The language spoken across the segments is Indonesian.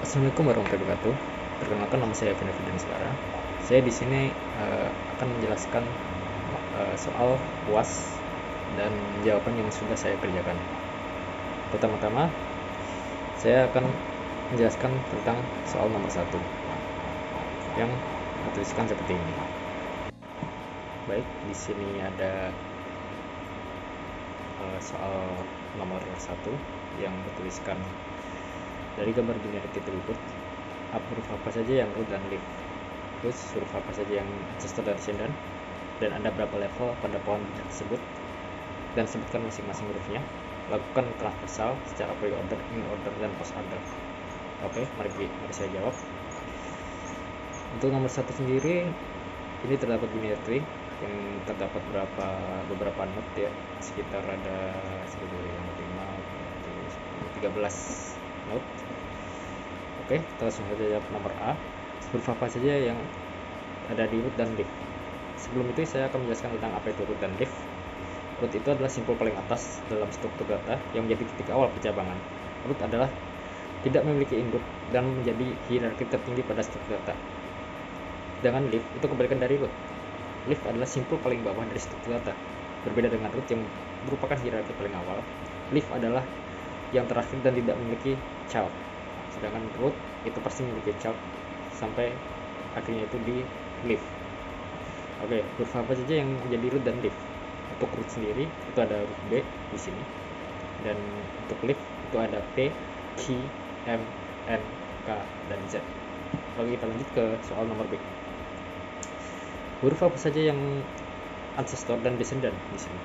Assalamualaikum warahmatullahi wabarakatuh. Perkenalkan, nama saya Vina Fidanswara. Saya di sini akan menjelaskan soal UAS dan jawaban yang sudah saya kerjakan. Pertama-tama, saya akan menjelaskan tentang soal nomor 1 yang dituliskan seperti ini. Baik, di sini ada soal nomor 1 yang bertuliskan dari gambar generik berikut, huruf apa saja yang root dan leaf, terus huruf apa saja yang ancestor dan descendant, dan ada berapa level pada pohon tersebut, dan sebutkan masing-masing hurufnya. Lakukan transversal secara pre-order, in-order, dan post-order. Oke, mari saya jawab. Untuk nomor 1 sendiri, ini terdapat binary tree yang terdapat beberapa node ya, sekitar ada 13 node. Oke, kita langsung saja jawab nomor A. Huruf apa saja yang ada di root dan leaf? Sebelum itu saya akan menjelaskan tentang apa itu root dan leaf. Root itu adalah simpul paling atas dalam struktur data yang menjadi titik awal pencabangan. Root adalah tidak memiliki induk dan menjadi hierarki tertinggi pada struktur data. Sedangkan leaf itu kebalikan dari root. Leaf adalah simpul paling bawah dari struktur data. Berbeda dengan root yang merupakan hierarki paling awal, leaf adalah yang terakhir dan tidak memiliki child. Sedangkan root itu pasti memiliki child sampai akhirnya itu di leaf. Oke, huruf apa saja yang menjadi root dan leaf? Untuk root sendiri itu ada huruf B di sini, dan untuk leaf itu ada P, Q, M, N, K, dan Z. Lalu kita lanjut ke soal nomor B. Huruf apa saja yang ancestor dan descendant di sini?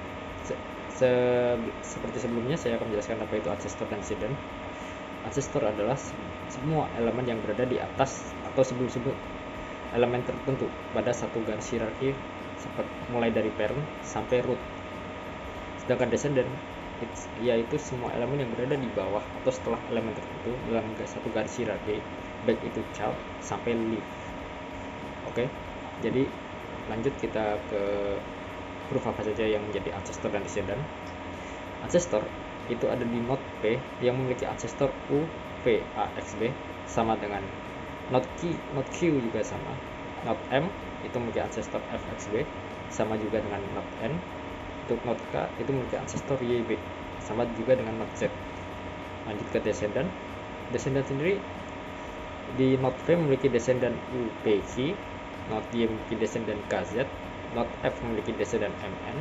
Seperti sebelumnya, saya akan menjelaskan apa itu ancestor dan descendant. Ancestor adalah semua elemen yang berada di atas atau sebelum elemen tertentu pada satu garis hierarki, mulai dari parent sampai root. Sedangkan descendant yaitu semua elemen yang berada di bawah atau setelah elemen tertentu dalam satu garis hierarki, baik itu child sampai leaf. Oke, jadi lanjut kita ke huruf apa saja yang menjadi ancestor dan descendant. Ancestor itu ada di node P yang memiliki ancestor U, P, A, X, B sama dengan node Q juga sama. Node M itu memiliki ancestor F, X, B sama juga dengan node N. Untuk node K itu memiliki ancestor Y, B sama juga dengan node Z. Lanjut ke descendant. Descendant sendiri di node P memiliki descendant U, P, Q. Node Y memiliki descendant K, Z. Node F memiliki descendant MN.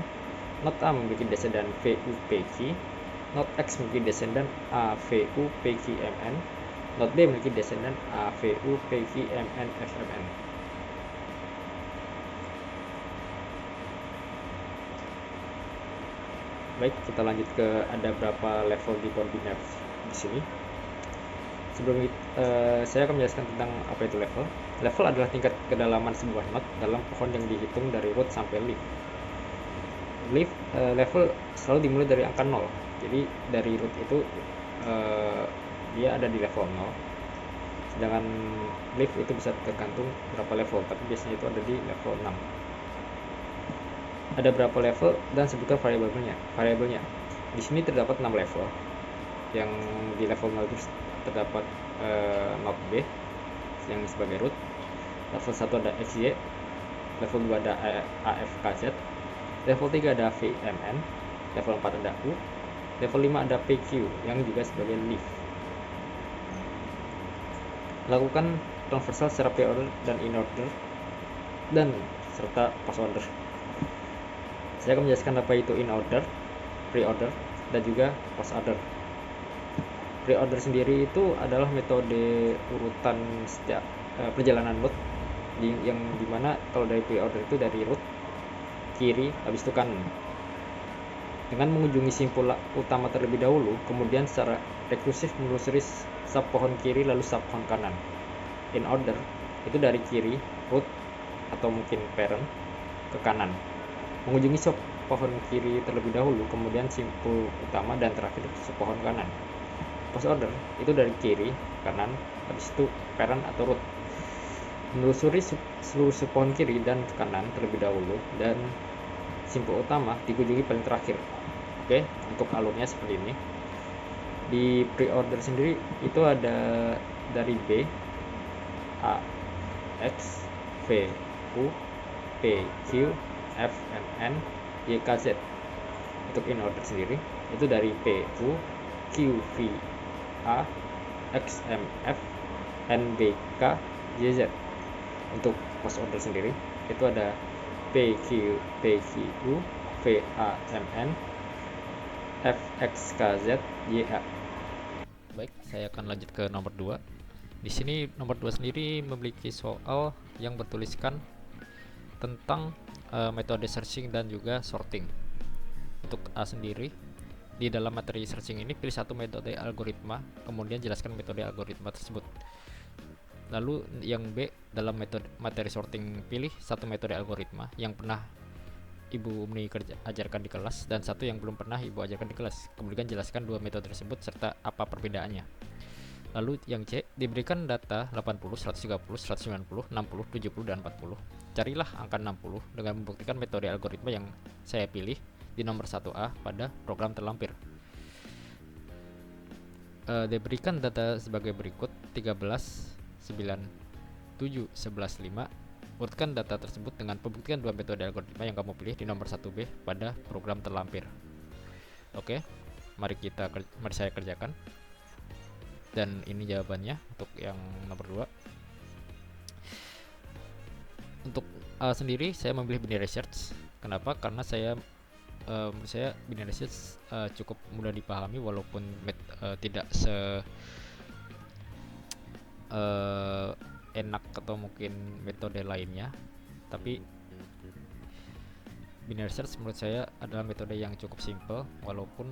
Node A memiliki descendant V, U, P, Q. Node X memiliki descendant A, V, U, P, Q, MN. Node B memiliki descendant A, V, U, P, Q, MN, F, MN. Baik, kita lanjut ke ada berapa level di pohon binary di sini. Sebelum itu, saya akan menjelaskan tentang apa itu level. Level adalah tingkat kedalaman sebuah node dalam pohon yang dihitung dari root sampai leaf. Level selalu dimulai dari angka 0. Jadi dari root itu dia ada di level 0. Sedangkan leaf itu bisa tergantung berapa level, tapi biasanya itu ada di level 6. Ada berapa level dan sebutkan variabelnya. Di sini terdapat 6 level. Yang di level 0 itu terdapat node B yang sebagai root. Level 1 ada XY, level 2 ada AFKZ, level 3 ada VMN, level 4 ada U, level 5 ada PQ yang juga sebagai leaf. Lakukan transversal secara pre-order dan in-order dan serta post-order. Saya akan menjelaskan apa itu in-order, pre-order, dan juga post-order. Pre-order sendiri itu adalah metode urutan setiap perjalanan node yang dimana kalau dari pre-order itu dari root kiri habis itu kanan dengan mengunjungi simpul utama terlebih dahulu, kemudian secara rekursif menelusuri sub pohon kiri lalu sub pohon kanan. In order itu dari kiri root atau mungkin parent ke kanan, mengunjungi sub pohon kiri terlebih dahulu, kemudian simpul utama dan terakhir sub pohon kanan. Post order itu dari kiri kanan habis itu parent atau root, menelusuri seluruh pohon kiri dan kanan terlebih dahulu dan simpul utama dikunjungi paling terakhir. Oke, untuk alurnya seperti ini. Di pre-order sendiri itu ada dari B, A, X, V, U, P, Q, F, M, N, Y, K, Z. Untuk in order sendiri itu dari P, U, Q, V, A, X, M, F, N, B, K, Y, Z. Untuk post order sendiri itu ada P, Q, U, V, A, M, N, F, X, K, Z, Y, A. Baik, saya akan lanjut ke nomor 2. Di sini nomor 2 sendiri memiliki soal yang bertuliskan tentang metode searching dan juga sorting. Untuk A sendiri, di dalam materi searching ini pilih satu metode algoritma, kemudian jelaskan metode algoritma tersebut. Lalu yang B, dalam materi sorting pilih satu metode algoritma yang pernah Ibu Umi ajarkan di kelas dan satu yang belum pernah Ibu ajarkan di kelas. Kemudian jelaskan dua metode tersebut serta apa perbedaannya. Lalu yang C, diberikan data 80, 130, 190, 60, 70, dan 40. Carilah angka 60 dengan membuktikan metode algoritma yang saya pilih di nomor 1A pada program terlampir. Diberikan data sebagai berikut: 13, 9, 7, 11, 5. Urutkan data tersebut dengan pembuktian dua metode algoritma yang kamu pilih di nomor 1B pada program terlampir. Oke, mari saya kerjakan. Dan ini jawabannya untuk yang nomor 2. Untuk A sendiri saya memilih binary search. Kenapa? Karena menurut saya binary search cukup mudah dipahami walaupun tidak enak atau mungkin metode lainnya, tapi binary search menurut saya adalah metode yang cukup simple walaupun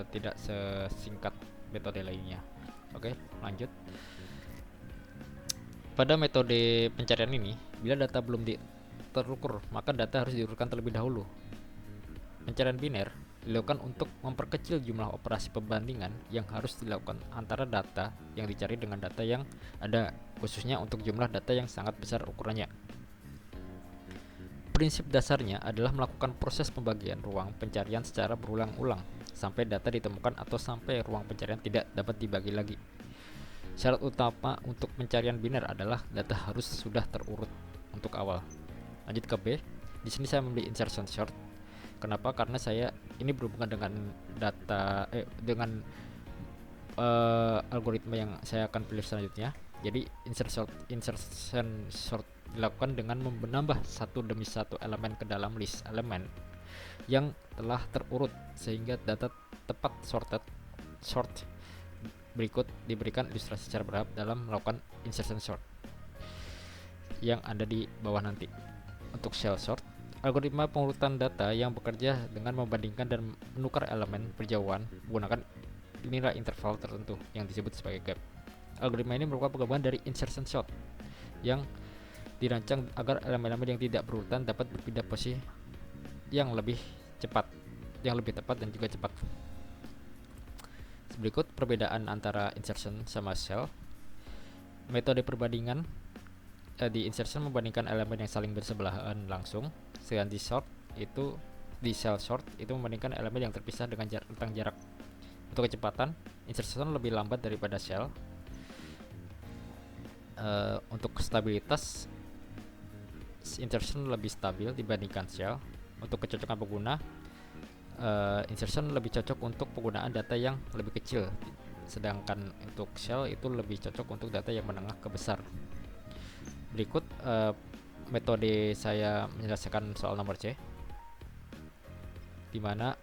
tidak sesingkat metode lainnya. Oke, lanjut. Pada metode pencarian ini, bila data belum terukur, maka data harus diurutkan terlebih dahulu. Pencarian biner dilakukan untuk memperkecil jumlah operasi pembandingan yang harus dilakukan antara data yang dicari dengan data yang ada, khususnya untuk jumlah data yang sangat besar ukurannya. Prinsip dasarnya adalah melakukan proses pembagian ruang pencarian secara berulang-ulang sampai data ditemukan atau sampai ruang pencarian tidak dapat dibagi lagi. Syarat utama untuk pencarian biner adalah data harus sudah terurut untuk awal. Lanjut ke B. Di sini saya memilih insertion sort. Kenapa? Karena ini berhubungan dengan algoritma yang saya akan pilih selanjutnya. Jadi insertion sort dilakukan dengan menambah satu demi satu elemen ke dalam list elemen yang telah terurut sehingga data tepat sort berikut diberikan ilustrasi secara bertahap dalam melakukan insertion sort yang ada di bawah nanti. Untuk shell sort, algoritma pengurutan data yang bekerja dengan membandingkan dan menukar elemen berjauhan menggunakan nilai interval tertentu yang disebut sebagai gap. Algoritma ini merupakan penggabungan dari insertion sort yang dirancang agar elemen-elemen yang tidak berurutan dapat berpindah posisi yang lebih tepat dan juga cepat. Berikut perbedaan antara insertion sama shell. Metode perbandingan di insertion membandingkan elemen yang saling bersebelahan langsung, sedangkan di shell sort itu membandingkan elemen yang terpisah dengan rentang jarak. Untuk kecepatan, insertion lebih lambat daripada shell. Untuk stabilitas, insertion lebih stabil dibandingkan shell. Untuk kecocokan pengguna, insertion lebih cocok untuk penggunaan data yang lebih kecil, sedangkan untuk shell itu lebih cocok untuk data yang menengah ke besar. Berikut metode saya menyelesaikan soal nomor C, dimana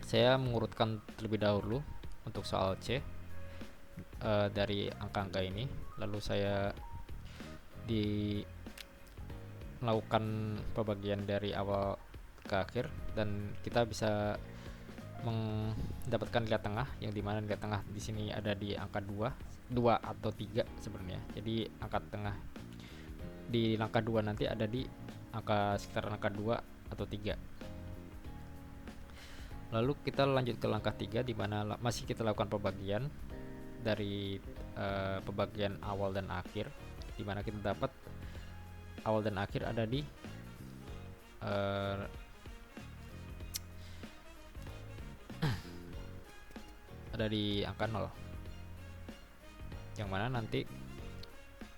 saya mengurutkan terlebih dahulu untuk soal C dari angka-angka ini, lalu saya melakukan pembagian dari awal ke akhir dan kita bisa mendapatkan nilai tengah, yang dimana nilai tengah di sini ada di angka 2 atau 3 sebenarnya. Jadi angka tengah di angka 2 nanti ada di sekitar angka 2 atau 3. Lalu kita lanjut ke langkah 3, di mana masih kita lakukan pembagian dari pembagian awal dan akhir, di mana kita dapat awal dan akhir ada di ada di angka 0, yang mana nanti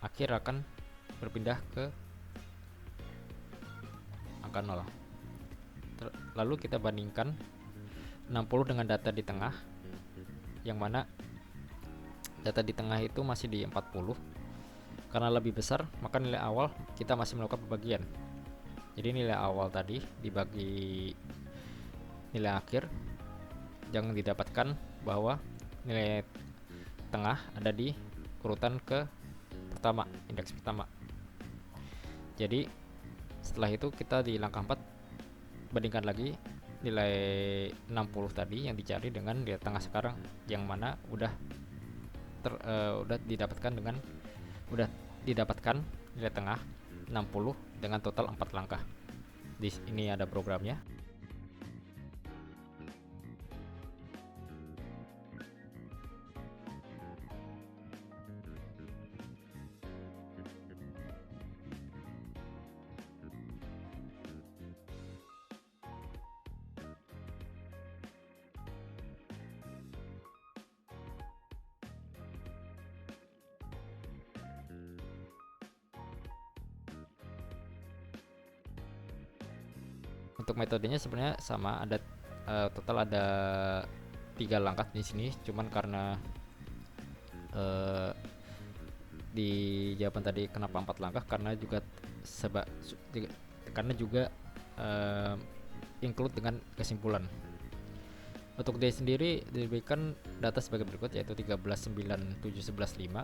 akhir akan berpindah ke angka 0. Lalu kita bandingkan 60 dengan data di tengah, yang mana data di tengah itu masih di 40. Karena lebih besar, maka nilai awal kita masih melakukan pembagian. Jadi nilai awal tadi dibagi nilai akhir yang didapatkan bahwa nilai tengah ada di urutan ke pertama, indeks pertama. Jadi setelah itu kita di langkah 4 bandingkan lagi nilai 60 tadi yang dicari dengan nilai tengah sekarang, yang mana udah didapatkan nilai tengah 60 dengan total 4 langkah. Di sini ada programnya. Untuk metodenya sebenarnya sama, ada total ada 3 langkah di sini, cuman karena di jawaban tadi kenapa 4 langkah, karena juga include dengan kesimpulan. Untuk D sendiri diberikan data sebagai berikut, yaitu 13, 9, 7, 11, 5.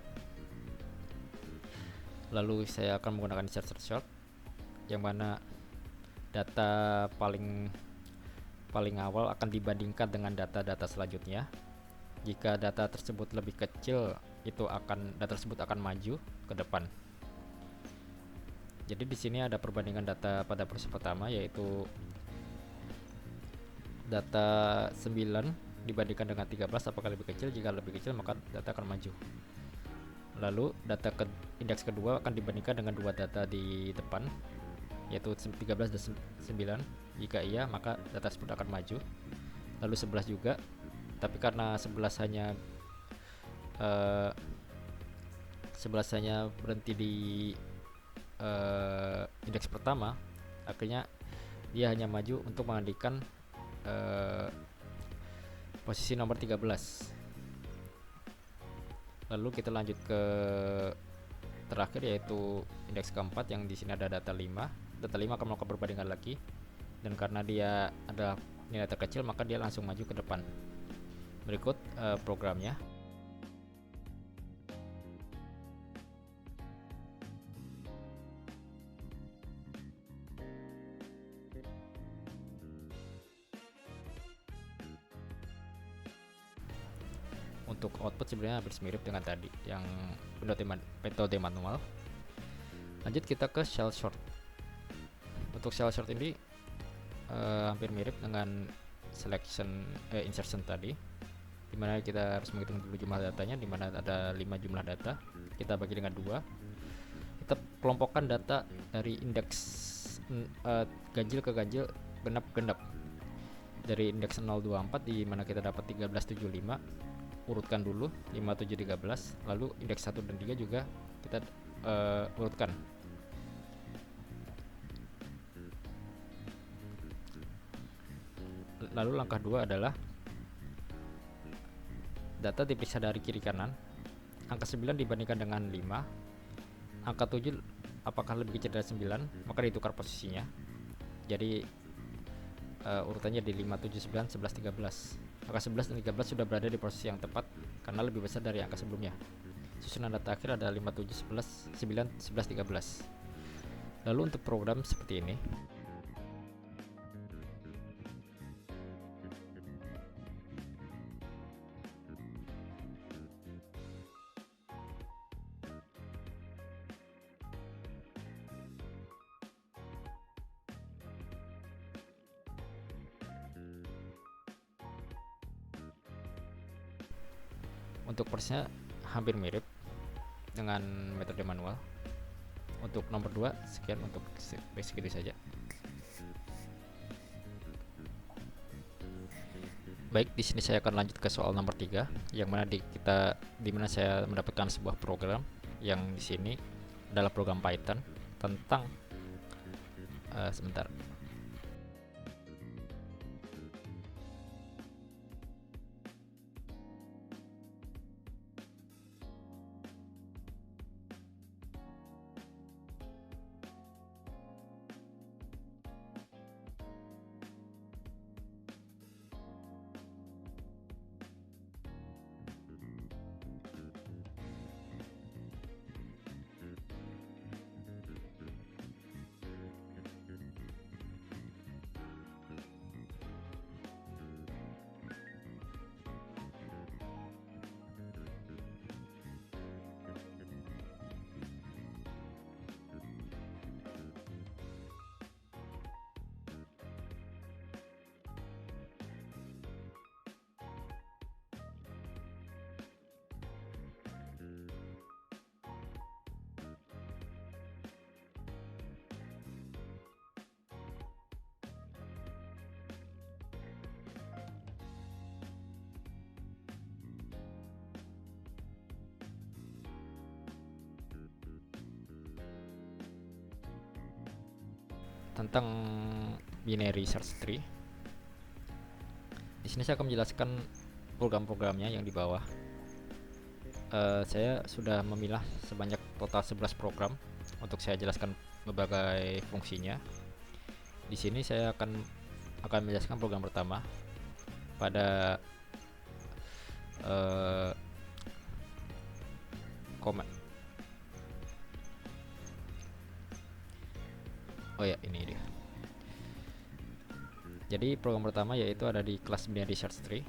Lalu saya akan menggunakan insert short, yang mana data paling awal akan dibandingkan dengan data-data selanjutnya. Jika data tersebut lebih kecil, data tersebut akan maju ke depan. Jadi di sini ada perbandingan data pada proses pertama, yaitu data 9 dibandingkan dengan 13, apakah lebih kecil. Jika lebih kecil maka data akan maju. Lalu indeks kedua akan dibandingkan dengan dua data di depan, yaitu 13 dan 9. Jika iya, maka data tersebut akan maju. Lalu 11 juga, tapi karena 11 hanya berhenti di indeks pertama, akhirnya dia hanya maju untuk menggantikan posisi nomor 13. Lalu kita lanjut ke terakhir, yaitu indeks keempat, yang di sini ada data 5. Data 5 akan melakukan perbandingan lagi, dan karena dia ada nilai terkecil maka dia langsung maju ke depan. Berikut programnya. Untuk output sebenarnya hampir mirip dengan tadi yang metode manual. Lanjut kita ke shell sort. Untuk shell sort ini hampir mirip dengan insertion tadi, dimana kita harus menghitung dulu jumlah datanya, dimana ada 5 jumlah data. Kita bagi dengan 2. Kita kelompokkan data dari indeks ganjil ke ganjil, genap. Dari indeks 024 di mana kita dapat 1375, urutkan dulu 5, 7, 13. Lalu indeks 1 dan 3 juga kita urutkan. Lalu langkah 2 adalah data diperiksa dari kiri kanan. Angka 9 dibandingkan dengan 5. Angka 7 apakah lebih kecil dari 9, maka ditukar posisinya. Jadi urutannya di 5, 7, 9, 11, 13. Angka 11 dan 13 sudah berada di posisi yang tepat karena lebih besar dari angka sebelumnya. Susunan data akhir ada 5, 7, 11, 9, 11, 13. Lalu untuk program seperti ini. Untuk prosesnya hampir mirip dengan metode manual. Untuk nomor 2 sekian, untuk segitu saja. Baik, di sini saya akan lanjut ke soal nomor 3, yang mana di mana saya mendapatkan sebuah program yang di sini adalah program Python tentang sebentar. Tentang binary search tree. Di sini saya akan menjelaskan program-programnya yang di bawah. Saya sudah memilah sebanyak total 11 program untuk saya jelaskan berbagai fungsinya. Di sini saya akan menjelaskan program pertama pada comment. Oh ya, ini dia. Jadi program pertama yaitu ada di kelas binary search tree,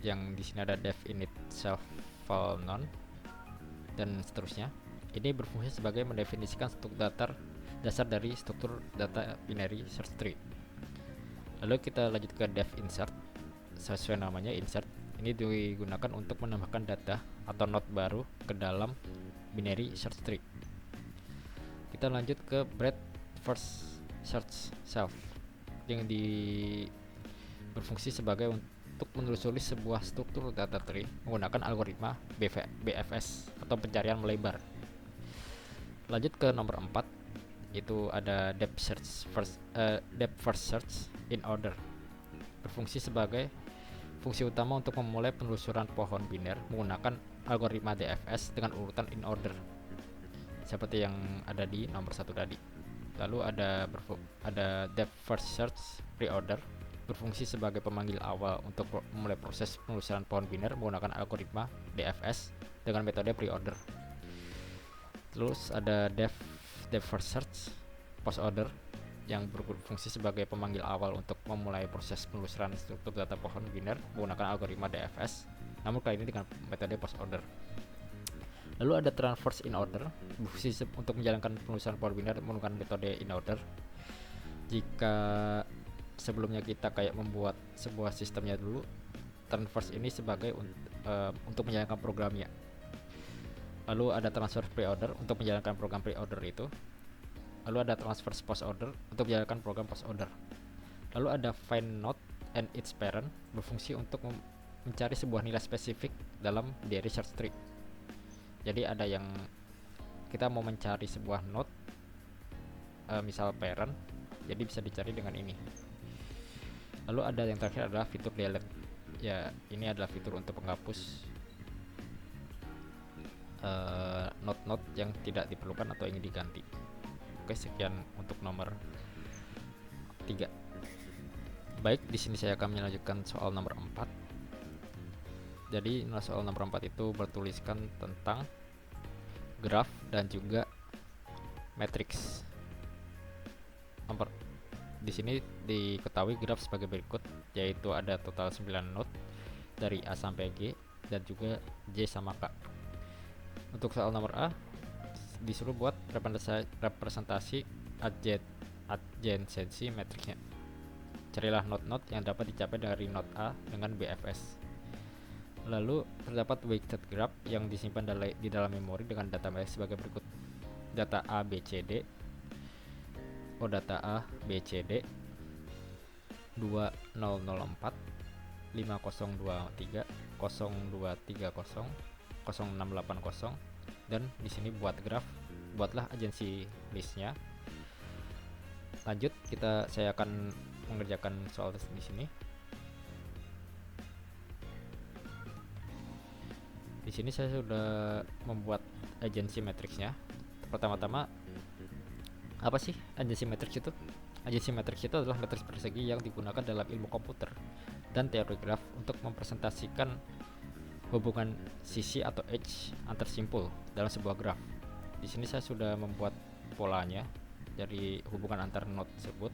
yang di sini ada def init self file none dan seterusnya. Ini berfungsi sebagai mendefinisikan struktur dasar dari struktur data binary search tree. Lalu kita lanjut ke def insert. Sesuai namanya insert, ini digunakan untuk menambahkan data atau node baru ke dalam binary search tree. Kita lanjut ke breadth first search self, yang berfungsi sebagai untuk menelusuri sebuah struktur data tree menggunakan algoritma BFS atau pencarian melebar. Lanjut ke nomor 4, itu ada depth first search in order, berfungsi sebagai fungsi utama untuk memulai penelusuran pohon biner menggunakan algoritma DFS dengan urutan in order, seperti yang ada di nomor 1 tadi. Lalu ada depth first search reorder, berfungsi sebagai pemanggil awal untuk memulai proses penelusuran pohon biner menggunakan algoritma DFS dengan metode preorder. Terus ada depth first search post order, yang berfungsi sebagai pemanggil awal untuk memulai proses penelusuran struktur data pohon biner menggunakan algoritma DFS, namun kali ini dengan metode post order. Lalu ada transverse in order, berfungsi untuk menjalankan penelusuran pohon biner menggunakan metode in order. Jika sebelumnya kita kayak membuat sebuah sistemnya dulu, transverse ini sebagai untuk menjalankan programnya. Lalu ada transverse pre-order untuk menjalankan program pre-order itu. Lalu ada transverse post order untuk menjalankan program post order. Lalu ada find node and its parent, berfungsi untuk mencari sebuah nilai spesifik dalam binary search tree. Jadi ada yang kita mau mencari sebuah node, misal parent, jadi bisa dicari dengan ini. Lalu ada yang terakhir adalah fitur delete. Ya, ini adalah fitur untuk menghapus node-node yang tidak diperlukan atau ingin diganti. Oke, sekian untuk nomor 3. Baik, di sini saya akan melanjutkan soal nomor 4. Jadi soal nomor 4 itu bertuliskan tentang graph dan juga matrix. Di sini diketahui graph sebagai berikut, yaitu ada total 9 node dari A sampai G dan juga J sama K. Untuk soal nomor A disuruh buat representasi adjacency matrixnya. Carilah node-node yang dapat dicapai dari node A dengan BFS. Lalu terdapat weighted graph yang disimpan di dalam memori dengan data sebagai berikut: data A, B, C, D. Data A, B, C, D 2004 5023 0230 0680. Dan di sini buat graf, buatlah agensi listnya. Lanjut, saya akan mengerjakan soal di sini. Di sini saya sudah membuat agensi matriksnya. Pertama-tama, apa sih agensi matriks itu? Agensi matriks itu adalah matriks persegi yang digunakan dalam ilmu komputer dan teori graf untuk mempresentasikan hubungan sisi atau edge antar simpul dalam sebuah graf. Di sini saya sudah membuat polanya dari hubungan antar node tersebut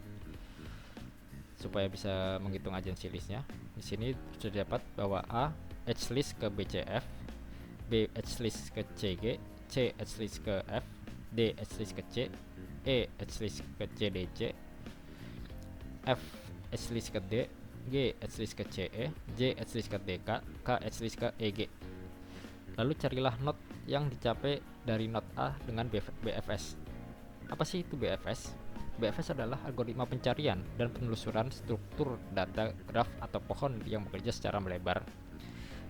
supaya bisa menghitung agensi listnya. Di sini sudah dapat bahwa A edge list ke BCF, B edge list ke CG, C edge list ke F, D edge list ke C, E edge list ke CDC, F edge list ke D, G edge list ke CE, J edge list ke DK, K edge list ke EG. Lalu carilah node yang dicapai dari node A dengan BFS. Apa sih itu BFS? BFS adalah algoritma pencarian dan penelusuran struktur data graf atau pohon yang bekerja secara melebar.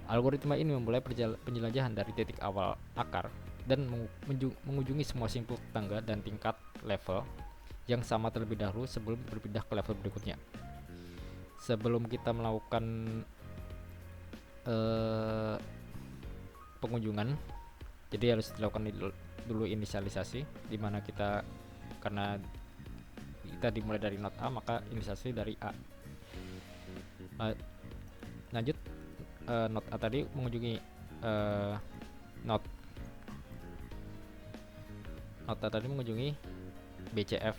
Algoritma ini memulai penjelajahan dari titik awal akar dan mengunjungi semua simpul tetangga dan tingkat level yang sama terlebih dahulu sebelum berpindah ke level berikutnya. Sebelum kita melakukan pengunjungan, jadi harus dilakukan dulu inisialisasi, dimana karena kita dimulai dari node A, maka inisialisasi dari A. Lanjut, node A tadi mengunjungi node A tadi mengunjungi BCF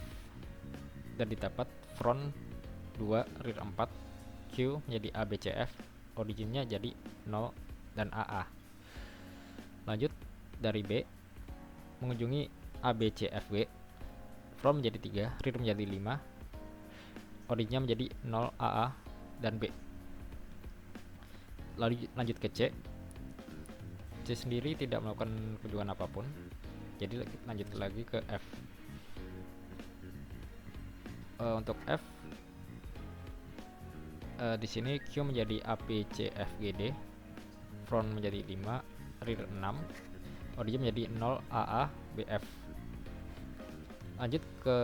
dan didapat front 2 rear 4, Q menjadi ABCF, originnya jadi 0 dan AA. Lanjut, dari B mengunjungi ABCFG, from menjadi 3, rear menjadi 5, originnya menjadi 0 AA dan B. Lalu lanjut ke C. C sendiri tidak melakukan kunjungan apapun, jadi lanjut lagi ke F. Untuk F, di sini Q menjadi ABCFGD, front menjadi 5, rear 6, origin menjadi 0 AA BF. Lanjut ke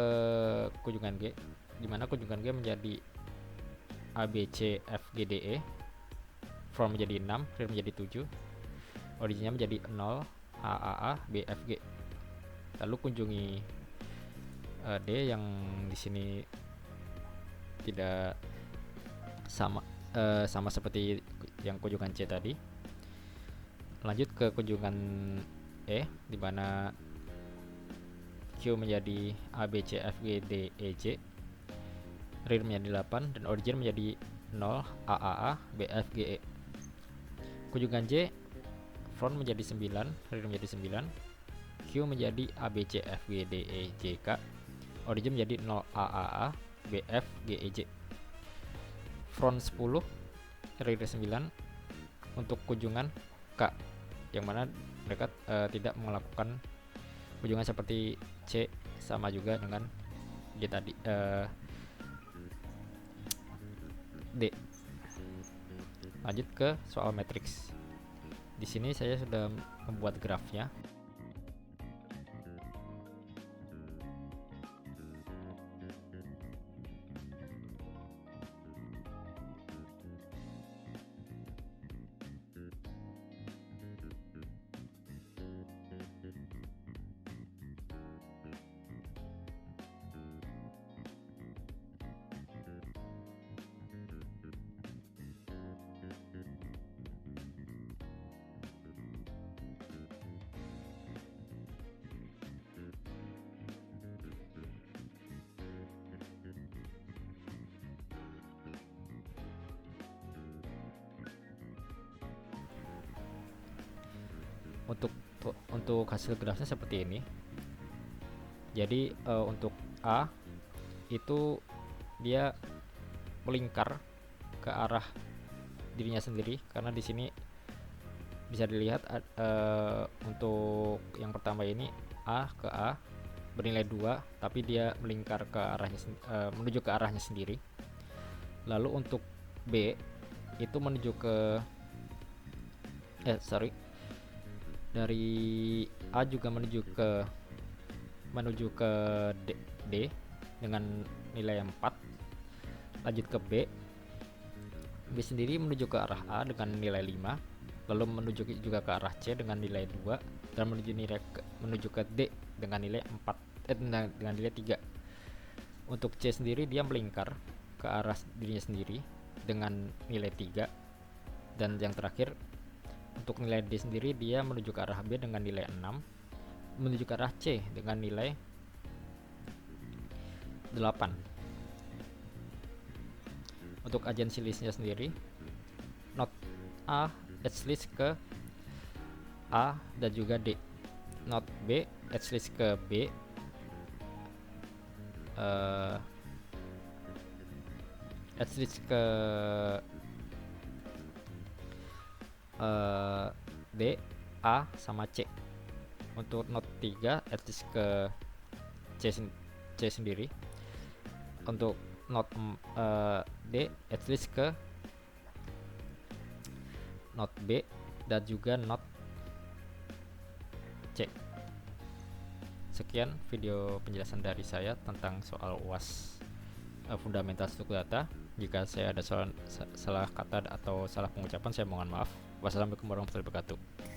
kunjungan G, dimana kunjungan G menjadi ABCFGDE, front menjadi 6, rear menjadi 7, originnya menjadi 0 AAA BFG. Lalu kunjungi D yang di sini tidak sama seperti yang kunjungan C tadi. Lanjut ke kunjungan E, di mana Q menjadi ABCFGDEJ, rear menjadi 8 dan origin menjadi 0 AAA BFGE. Kunjungan J, front menjadi 9, rear menjadi 9, Q menjadi ABCFGDEJK, origin menjadi 0 AAA BFGEJ. Front 10, rear 9 untuk kunjungan K, yang mana mereka tidak melakukan kunjungan seperti C, sama juga dengan G tadi. D. Lanjut ke soal matriks. Di sini saya sudah membuat grafnya. Untuk hasil grafnya seperti ini. Jadi untuk A itu dia melingkar ke arah dirinya sendiri, karena di sini bisa dilihat untuk yang pertama ini A ke A bernilai 2, tapi dia melingkar ke arahnya menuju ke arahnya sendiri. Lalu untuk B itu menuju ke dari A juga menuju ke D dengan nilai 4. Lanjut ke B sendiri menuju ke arah A dengan nilai 5, lalu menuju juga ke arah C dengan nilai 2, dan menuju ke D dengan nilai 4, dengan nilai 3. Untuk C sendiri dia melingkar ke arah dirinya sendiri dengan nilai 3, dan yang terakhir untuk nilai D sendiri dia menuju ke arah B dengan nilai 6, menuju ke arah C dengan nilai 8. Untuk agensi listnya sendiri, not A edge list ke A dan juga D, not B edge list ke B, edge list ke D, A sama C. Untuk not 3 edge list ke C sendiri. Untuk not D edge list ke not B dan juga not C. Sekian video penjelasan dari saya tentang soal UAS fundamental struktur data. Jika saya ada salah kata atau salah pengucapan, saya mohon maaf. Wassalamualaikum warahmatullahi wabarakatuh.